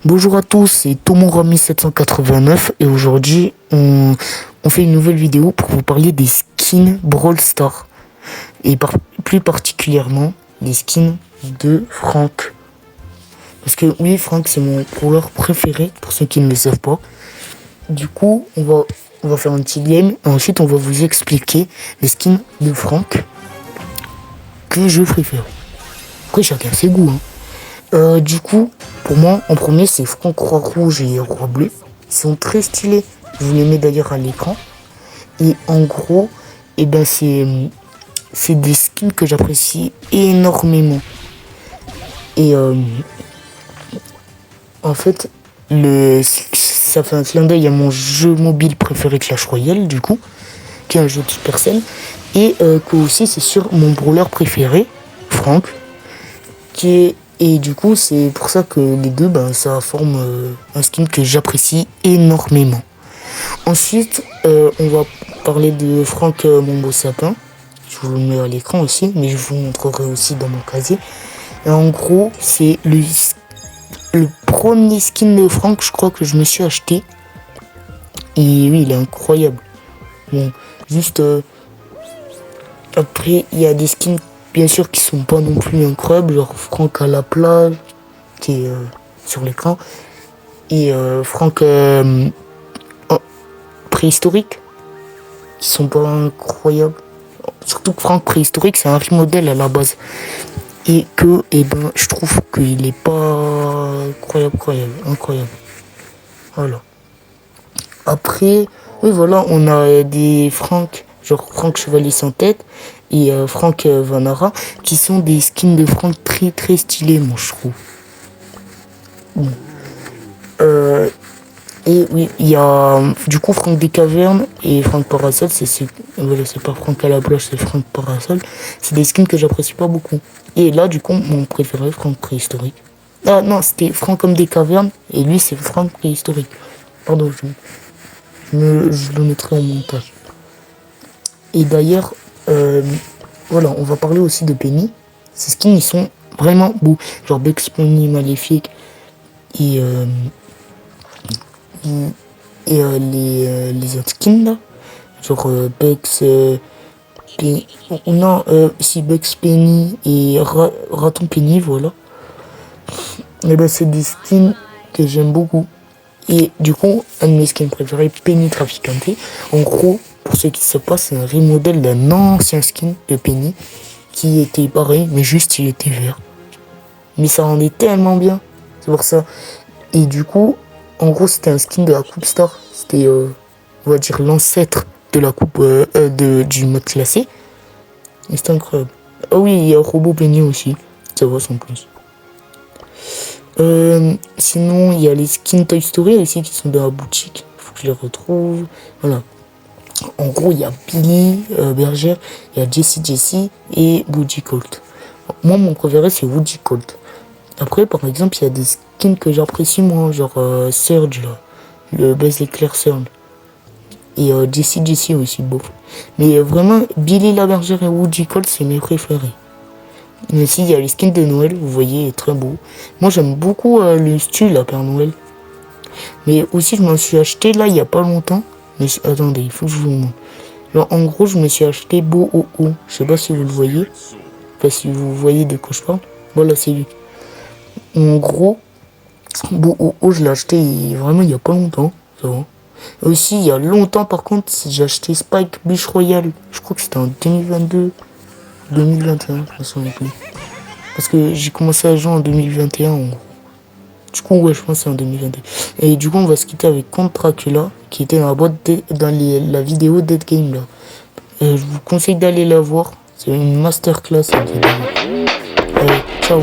Bonjour à tous, c'est Tomorami789 et aujourd'hui on fait une nouvelle vidéo pour vous parler des skins Brawl Stars et plus particulièrement les skins de Franck. Parce que oui, Franck c'est mon brawler préféré pour ceux qui ne le savent pas. Du coup on va faire un petit game et ensuite on va vous expliquer les skins de Franck que je préfère. Après chacun ses goûts Du coup, pour moi, en premier, c'est Franck Roi Rouge et Roi Bleu. Ils sont très stylés. Je vous les mets d'ailleurs à l'écran. Et en gros, c'est des skins que j'apprécie énormément. Et en fait, ça fait un clin d'œil à mon jeu mobile préféré Clash Royale, du coup, qui est un jeu de personne. Et que aussi, c'est sur mon brawler préféré, Franck, Et du coup, c'est pour ça que les deux, ça forme un skin que j'apprécie énormément. Ensuite, on va parler de Franck mon beau sapin. Je vous le mets à l'écran aussi, mais je vous montrerai aussi dans mon casier. Et en gros, c'est le premier skin de Franck, je crois que je me suis acheté. Et oui, il est incroyable. Bon, juste après, il y a des skins bien sûr qui sont pas non plus incroyables, genre Franck à la plage qui est sur l'écran et Franck préhistorique qui sont pas incroyables, surtout que Franck préhistorique c'est un remodèle à la base et que je trouve qu'il est pas incroyable. Voilà. Après oui voilà, on a des Franck genre Franck Chevalier sans tête et Franck Vanara qui sont des skins de Franck très très stylés, moi je trouve. Bon. Et oui, il y a du coup Franck des Cavernes et Franck Parasol, voilà, c'est pas Franck à la plage, c'est Franck Parasol. C'est des skins que j'apprécie pas beaucoup. Et là du coup mon préféré, Franck préhistorique. Ah non, c'était Franck comme des Cavernes et lui c'est Franck préhistorique. Pardon, je le mettrai en montage. Et d'ailleurs, voilà, on va parler aussi de Penny. Ces skins, ils sont vraiment beaux. Genre Bugs Penny Maléfique et les autres skins là. Genre Bugs Bugs Penny et Raton Penny, voilà. Et c'est des skins que j'aime beaucoup. Et du coup, un de mes skins préférés, Penny Traficante. En gros, pour ceux qui ne savent pas, c'est un remodèle d'un ancien skin de Penny qui était pareil, mais juste il était vert. Mais ça rendait tellement bien, c'est pour ça. Et du coup, en gros, c'était un skin de la Coupe Star. C'était, on va dire, l'ancêtre de la coupe du mode classé. Et c'était incroyable. Ah oui, il y a Robo Penny aussi, ça va sans plus. Sinon, il y a les skins Toy Story aussi qui sont dans la boutique. Il faut que je les retrouve. Voilà. En gros, il y a Billy Bergère, il y a Jessie et Woody Colt. Moi, mon préféré, c'est Woody Colt. Après, par exemple, il y a des skins que j'apprécie, moi, genre Surge, là. Le Buzz l'éclair Surge. Et Jessie aussi, beau. Mais vraiment, Billy la Bergère et Woody Colt, c'est mes préférés. Mais si, il y a les skins de Noël, vous voyez, il est très beau. Moi, j'aime beaucoup le style, la Père Noël. Mais aussi, je m'en suis acheté, là, il n'y a pas longtemps. Mais attendez, il faut que je vous montre. Genre, en gros, je me suis acheté Beau Oh Oh. Je sais pas si vous le voyez. Pas si vous voyez de quoi je parle. Voilà, c'est lui. En gros, Beau Oh Oh, je l'ai acheté vraiment il n'y a pas longtemps. Ça va. Aussi, il y a longtemps, par contre, j'ai acheté Spike Bush Royale. Je crois que c'était en 2022. 2021, je me souviens plus. Parce que j'ai commencé à jouer en 2021 en gros. Du coup, ouais, je pense que c'est en 2022. Et du coup, on va se quitter avec Count Dracula, qui était dans la boîte la vidéo Dead Game là. Je vous conseille d'aller la voir. C'est une masterclass cette vidéo. Allez, ciao.